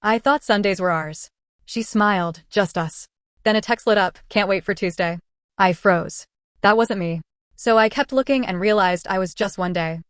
I thought Sundays were ours. She smiled, just us. Then a text lit up, can't wait for Tuesday. I froze. That wasn't me. So I kept looking and realized I was just one day.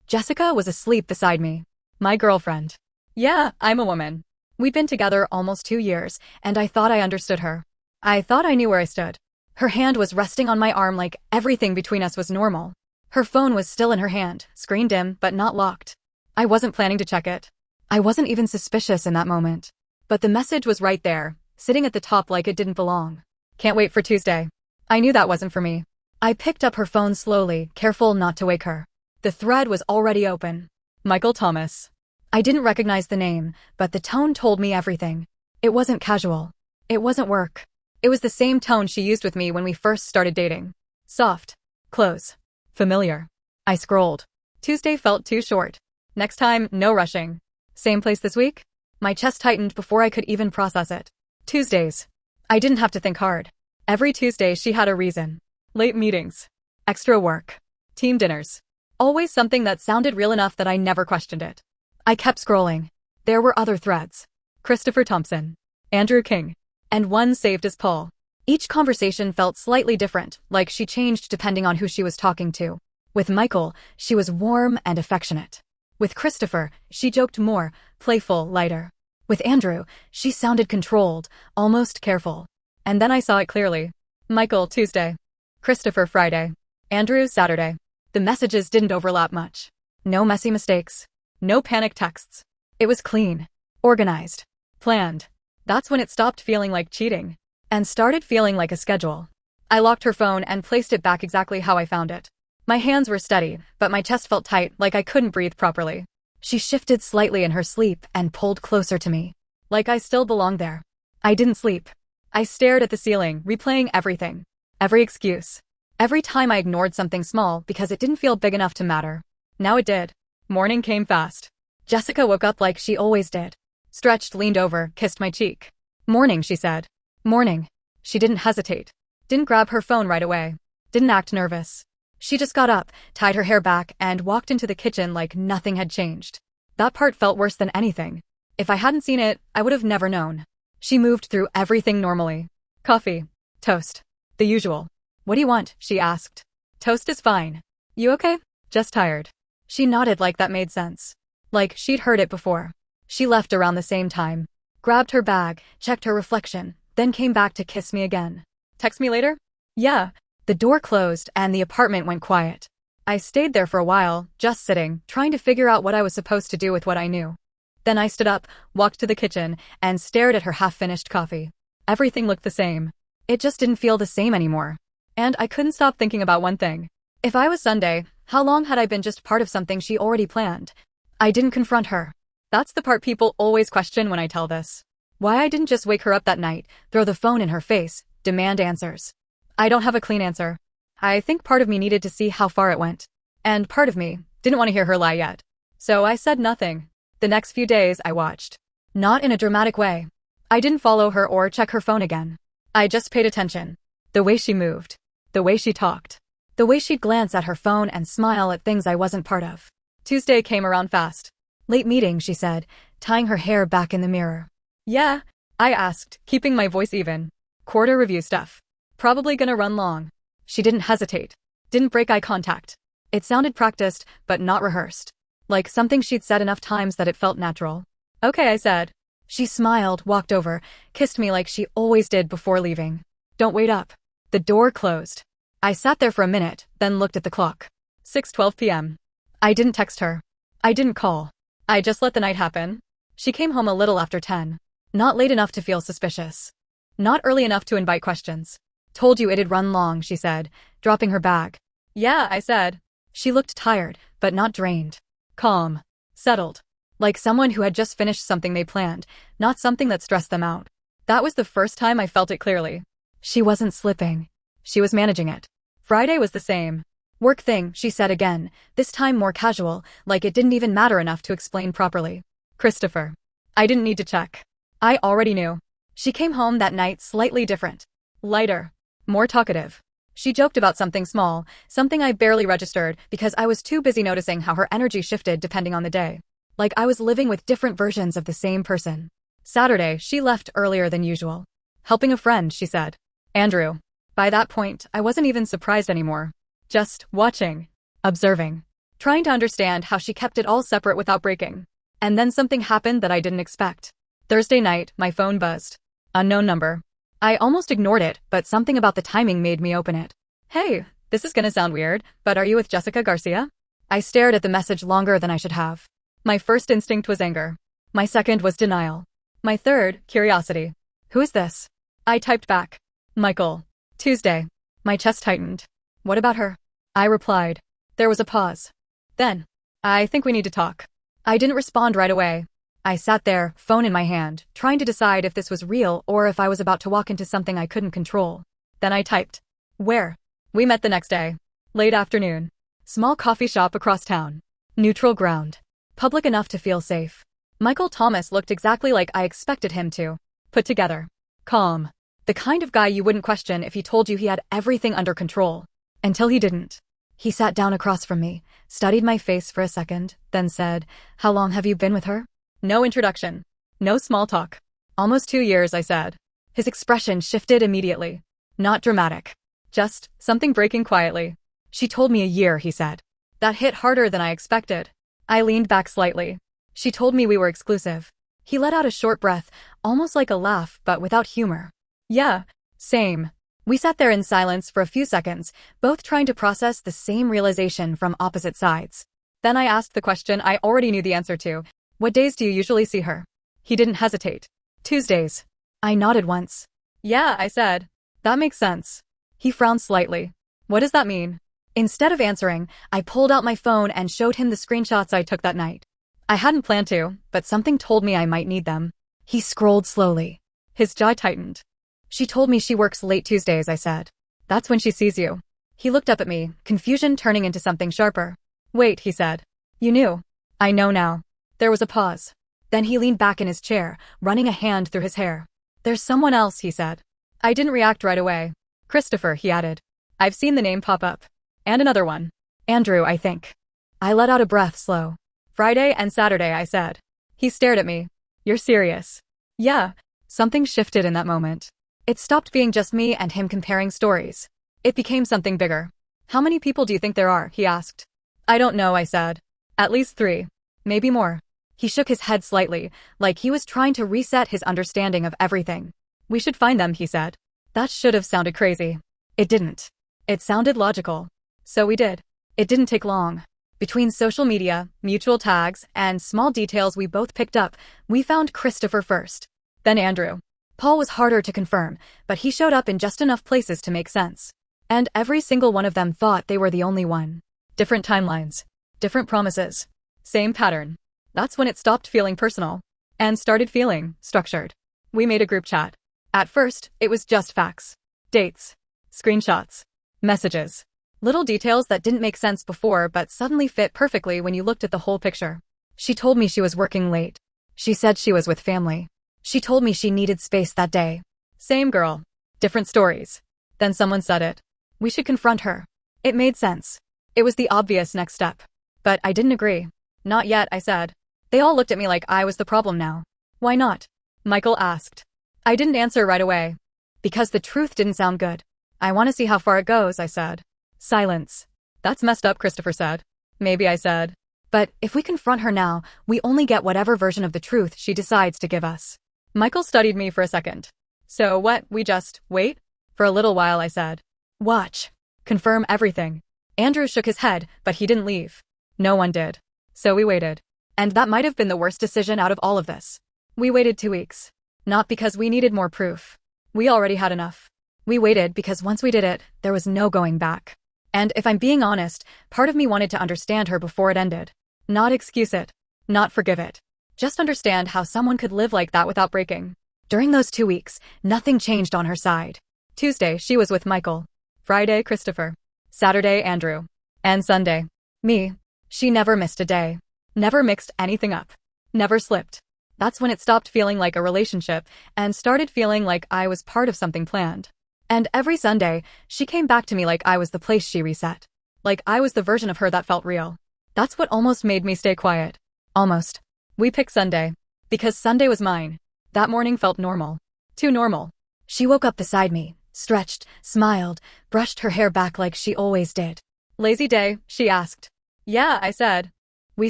Jessica was asleep beside me. My girlfriend. Yeah, I'm a woman. We'd been together almost 2 years, and I thought I understood her. I thought I knew where I stood. Her hand was resting on my arm like everything between us was normal. Her phone was still in her hand, screen dim but not locked. I wasn't planning to check it. I wasn't even suspicious in that moment. But the message was right there, sitting at the top like it didn't belong. Can't wait for Tuesday. I knew that wasn't for me. I picked up her phone slowly, careful not to wake her. The thread was already open. Michael Thomas. I didn't recognize the name, but the tone told me everything. It wasn't casual. It wasn't work. It was the same tone she used with me when we first started dating. Soft. Close. Familiar. I scrolled. Tuesday felt too short. Next time, no rushing. Same place this week? My chest tightened before I could even process it. Tuesdays. I didn't have to think hard. Every Tuesday she had a reason. Late meetings. Extra work. Team dinners. Always something that sounded real enough that I never questioned it. I kept scrolling. There were other threads. Christopher Thompson. Andrew King. And one saved as Paul. Each conversation felt slightly different, like she changed depending on who she was talking to. With Michael, she was warm and affectionate. With Christopher, she joked more, playful, lighter. With Andrew, she sounded controlled, almost careful. And then I saw it clearly. Michael, Tuesday. Christopher, Friday. Andrew, Saturday. The messages didn't overlap much. No messy mistakes. No panic texts. It was clean. Organized. Planned. That's when it stopped feeling like cheating. And started feeling like a schedule. I locked her phone and placed it back exactly how I found it. My hands were steady, but my chest felt tight, like I couldn't breathe properly. She shifted slightly in her sleep and pulled closer to me. Like I still belonged there. I didn't sleep. I stared at the ceiling, replaying everything. Every excuse. Every time I ignored something small because it didn't feel big enough to matter. Now it did. Morning came fast. Jessica woke up like she always did. Stretched, leaned over, kissed my cheek. Morning, she said. Morning. She didn't hesitate. Didn't grab her phone right away. Didn't act nervous. She just got up, tied her hair back, and walked into the kitchen like nothing had changed. That part felt worse than anything. If I hadn't seen it, I would have never known. She moved through everything normally. Coffee. Toast. The usual. What do you want? She asked. Toast is fine. You okay? Just tired. She nodded like that made sense. Like she'd heard it before. She left around the same time. Grabbed her bag, checked her reflection, then came back to kiss me again. Text me later? Yeah. The door closed and the apartment went quiet. I stayed there for a while, just sitting, trying to figure out what I was supposed to do with what I knew. Then I stood up, walked to the kitchen, and stared at her half-finished coffee. Everything looked the same. It just didn't feel the same anymore. And I couldn't stop thinking about one thing. If I was Sunday, how long had I been just part of something she already planned? I didn't confront her. That's the part people always question when I tell this. Why I didn't just wake her up that night, throw the phone in her face, demand answers. I don't have a clean answer. I think part of me needed to see how far it went. And part of me didn't want to hear her lie yet. So I said nothing. The next few days I watched. Not in a dramatic way. I didn't follow her or check her phone again. I just paid attention. The way she moved. The way she talked. The way she'd glance at her phone and smile at things I wasn't part of. Tuesday came around fast. Late meeting, she said, tying her hair back in the mirror. Yeah, I asked, keeping my voice even. Quarter review stuff. Probably gonna run long. She didn't hesitate. Didn't break eye contact. It sounded practiced, but not rehearsed. Like something she'd said enough times that it felt natural. Okay, I said. She smiled, walked over, kissed me like she always did before leaving. Don't wait up. The door closed. I sat there for a minute, then looked at the clock. 6:12 p.m. I didn't text her. I didn't call. I just let the night happen. She came home a little after 10. Not late enough to feel suspicious. Not early enough to invite questions. Told you it'd run long, she said, dropping her bag. Yeah, I said. She looked tired, but not drained. Calm. Settled. Like someone who had just finished something they planned, not something that stressed them out. That was the first time I felt it clearly. She wasn't slipping. She was managing it. Friday was the same. Work thing, she said again, this time more casual, like it didn't even matter enough to explain properly. Christopher. I didn't need to check. I already knew. She came home that night slightly different. Lighter. More talkative. She joked about something small, something I barely registered because I was too busy noticing how her energy shifted depending on the day. Like I was living with different versions of the same person. Saturday, she left earlier than usual. Helping a friend, she said. Andrew. By that point, I wasn't even surprised anymore. Just watching. Observing. Trying to understand how she kept it all separate without breaking. And then something happened that I didn't expect. Thursday night, my phone buzzed. Unknown number. I almost ignored it, but something about the timing made me open it. Hey, this is gonna sound weird, but are you with Jessica Garcia? I stared at the message longer than I should have. My first instinct was anger. My second was denial. My third, curiosity. Who is this? I typed back. Michael. Tuesday. My chest tightened. What about her? I replied. There was a pause. Then. I think we need to talk. I didn't respond right away. I sat there, phone in my hand, trying to decide if this was real or if I was about to walk into something I couldn't control. Then I typed. Where? We met the next day. Late afternoon. Small coffee shop across town. Neutral ground. Public enough to feel safe. Michael Thomas looked exactly like I expected him to. Put together. Calm. The kind of guy you wouldn't question if he told you he had everything under control. Until he didn't. He sat down across from me, studied my face for a second, then said, How long have you been with her? No introduction. No small talk. Almost 2 years, I said. His expression shifted immediately. Not dramatic. Just something breaking quietly. She told me a year, he said. That hit harder than I expected. I leaned back slightly. She told me we were exclusive. He let out a short breath, almost like a laugh, but without humor. Yeah, same. We sat there in silence for a few seconds, both trying to process the same realization from opposite sides. Then I asked the question I already knew the answer to. What days do you usually see her? He didn't hesitate. Tuesdays. I nodded once. Yeah, I said. That makes sense. He frowned slightly. What does that mean? Instead of answering, I pulled out my phone and showed him the screenshots I took that night. I hadn't planned to, but something told me I might need them. He scrolled slowly. His jaw tightened. She told me she works late Tuesdays, I said. That's when she sees you. He looked up at me, confusion turning into something sharper. Wait, he said. You knew. I know now. There was a pause. Then he leaned back in his chair, running a hand through his hair. There's someone else, he said. I didn't react right away. Christopher, he added. I've seen the name pop up. And another one. Andrew, I think. I let out a breath slow. Friday and Saturday, I said. He stared at me. You're serious? Yeah. Something shifted in that moment. It stopped being just me and him comparing stories. It became something bigger. How many people do you think there are? He asked. I don't know, I said. At least 3. Maybe more. He shook his head slightly, like he was trying to reset his understanding of everything. We should find them, he said. That should have sounded crazy. It didn't. It sounded logical. So we did. It didn't take long. Between social media, mutual tags, and small details we both picked up, we found Christopher first. Then Andrew. Paul was harder to confirm, but he showed up in just enough places to make sense. And every single one of them thought they were the only one. Different timelines. Different promises. Same pattern. That's when it stopped feeling personal. And started feeling structured. We made a group chat. At first, it was just facts. Dates. Screenshots. Messages. Little details that didn't make sense before but suddenly fit perfectly when you looked at the whole picture. She told me she was working late. She said she was with family. She told me she needed space that day. Same girl. Different stories. Then someone said it. We should confront her. It made sense. It was the obvious next step. But I didn't agree. Not yet, I said. They all looked at me like I was the problem now. Why not? Michael asked. I didn't answer right away. Because the truth didn't sound good. I want to see how far it goes, I said. Silence. That's messed up, Christopher said. Maybe, I said. But if we confront her now, we only get whatever version of the truth she decides to give us. Michael studied me for a second. So what, we just wait? For a little while, I said. Watch. Confirm everything. Andrew shook his head, but he didn't leave. No one did. So we waited. And that might have been the worst decision out of all of this. We waited 2 weeks. Not because we needed more proof. We already had enough. We waited because once we did it, there was no going back. And if I'm being honest, part of me wanted to understand her before it ended. Not excuse it. Not forgive it. Just understand how someone could live like that without breaking. During those 2 weeks, nothing changed on her side. Tuesday, she was with Michael. Friday, Christopher. Saturday, Andrew. And Sunday, me. She never missed a day. Never mixed anything up. Never slipped. That's when it stopped feeling like a relationship and started feeling like I was part of something planned. And every Sunday, she came back to me like I was the place she reset. Like I was the version of her that felt real. That's what almost made me stay quiet. Almost. We picked Sunday. Because Sunday was mine. That morning felt normal. Too normal. She woke up beside me, stretched, smiled, brushed her hair back like she always did. Lazy day, she asked. Yeah, I said. We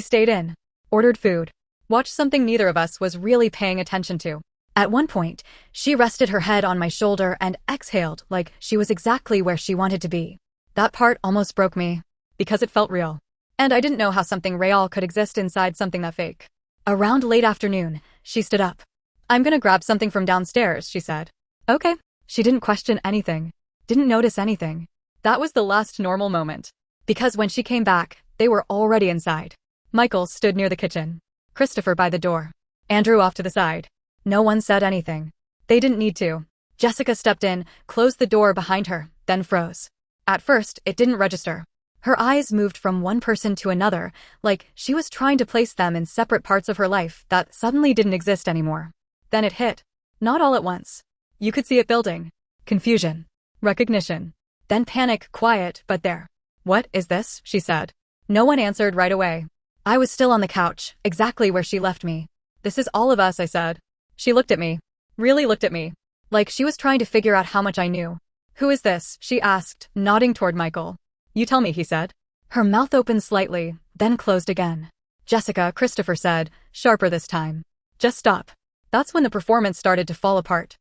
stayed in. Ordered food. Watched something neither of us was really paying attention to. At one point, she rested her head on my shoulder and exhaled like she was exactly where she wanted to be. That part almost broke me. Because it felt real. And I didn't know how something real could exist inside something that fake. Around late afternoon, she stood up. I'm gonna grab something from downstairs, she said. Okay. She didn't question anything. Didn't notice anything. That was the last normal moment. Because when she came back, they were already inside. Michael stood near the kitchen. Christopher by the door. Andrew off to the side. No one said anything. They didn't need to. Jessica stepped in, closed the door behind her, then froze. At first, it didn't register. Her eyes moved from one person to another, like she was trying to place them in separate parts of her life that suddenly didn't exist anymore. Then it hit. Not all at once. You could see it building. Confusion. Recognition. Then panic, quiet, but there. What is this? She said. No one answered right away. I was still on the couch, exactly where she left me. This is all of us, I said. She looked at me. Really looked at me. Like she was trying to figure out how much I knew. Who is this? She asked, nodding toward Michael. You tell me, he said. Her mouth opened slightly, then closed again. Jessica, Christopher said, sharper this time. Just stop. That's when the performance started to fall apart.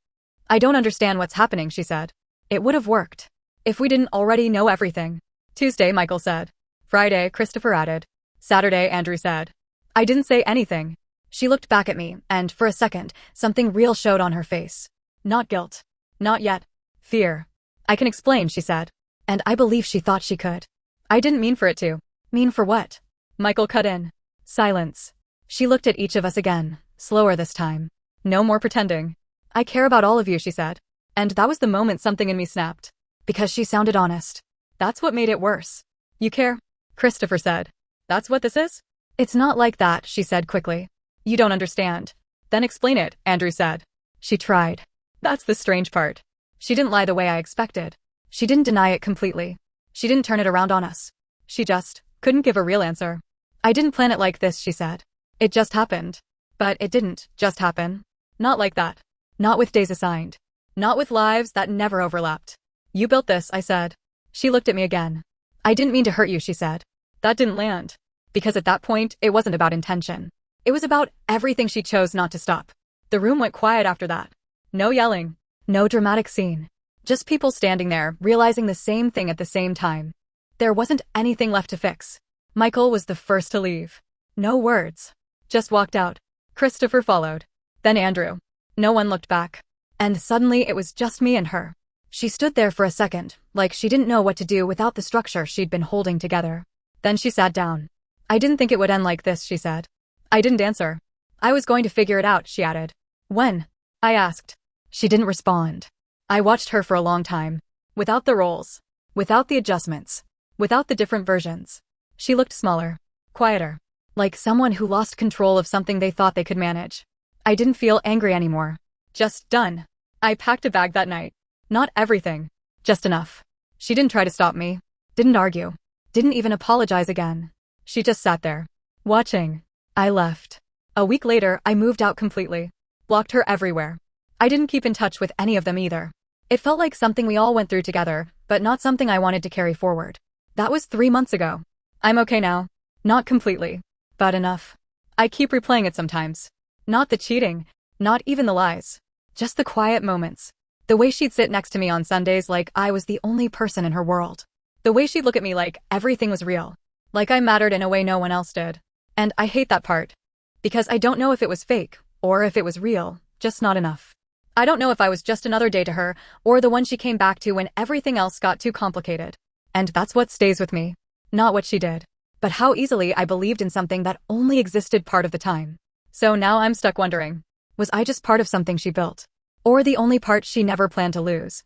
I don't understand what's happening, she said. It would have worked. If we didn't already know everything. Tuesday, Michael said. Friday, Christopher added. Saturday, Andrew said. I didn't say anything. She looked back at me, and for a second, something real showed on her face. Not guilt. Not yet. Fear. I can explain, she said. And I believe she thought she could. I didn't mean for it to. Mean for what? Michael cut in. Silence. She looked at each of us again, slower this time. No more pretending. I care about all of you, she said. And that was the moment something in me snapped. Because she sounded honest. That's what made it worse. You care? Christopher said. That's what this is? It's not like that, she said quickly. You don't understand. Then explain it, Andrew said. She tried. That's the strange part. She didn't lie the way I expected. She didn't deny it completely. She didn't turn it around on us. She just couldn't give a real answer. I didn't plan it like this, she said. It just happened. But it didn't just happen. Not like that. Not with days assigned. Not with lives that never overlapped. You built this, I said. She looked at me again. I didn't mean to hurt you, she said. That didn't land. Because at that point, it wasn't about intention. It was about everything she chose not to stop. The room went quiet after that. No yelling. No dramatic scene. Just people standing there, realizing the same thing at the same time. There wasn't anything left to fix. Michael was the first to leave. No words. Just walked out. Christopher followed. Then Andrew. No one looked back. And suddenly it was just me and her. She stood there for a second, like she didn't know what to do without the structure she'd been holding together. Then she sat down. I didn't think it would end like this, she said. I didn't answer. I was going to figure it out, she added. When? I asked. She didn't respond. I watched her for a long time. Without the roles. Without the adjustments. Without the different versions. She looked smaller. Quieter. Like someone who lost control of something they thought they could manage. I didn't feel angry anymore. Just done. I packed a bag that night. Not everything. Just enough. She didn't try to stop me. Didn't argue. Didn't even apologize again. She just sat there. Watching. I left. A week later, I moved out completely. Blocked her everywhere. I didn't keep in touch with any of them either. It felt like something we all went through together, but not something I wanted to carry forward. That was 3 months ago. I'm okay now. Not completely. But enough. I keep replaying it sometimes. Not the cheating. Not even the lies. Just the quiet moments. The way she'd sit next to me on Sundays like I was the only person in her world. The way she'd look at me like everything was real. Like I mattered in a way no one else did. And I hate that part. Because I don't know if it was fake, or if it was real, just not enough. I don't know if I was just another day to her, or the one she came back to when everything else got too complicated. And that's what stays with me. Not what she did. But how easily I believed in something that only existed part of the time. So now I'm stuck wondering. Was I just part of something she built? Or the only part she never planned to lose?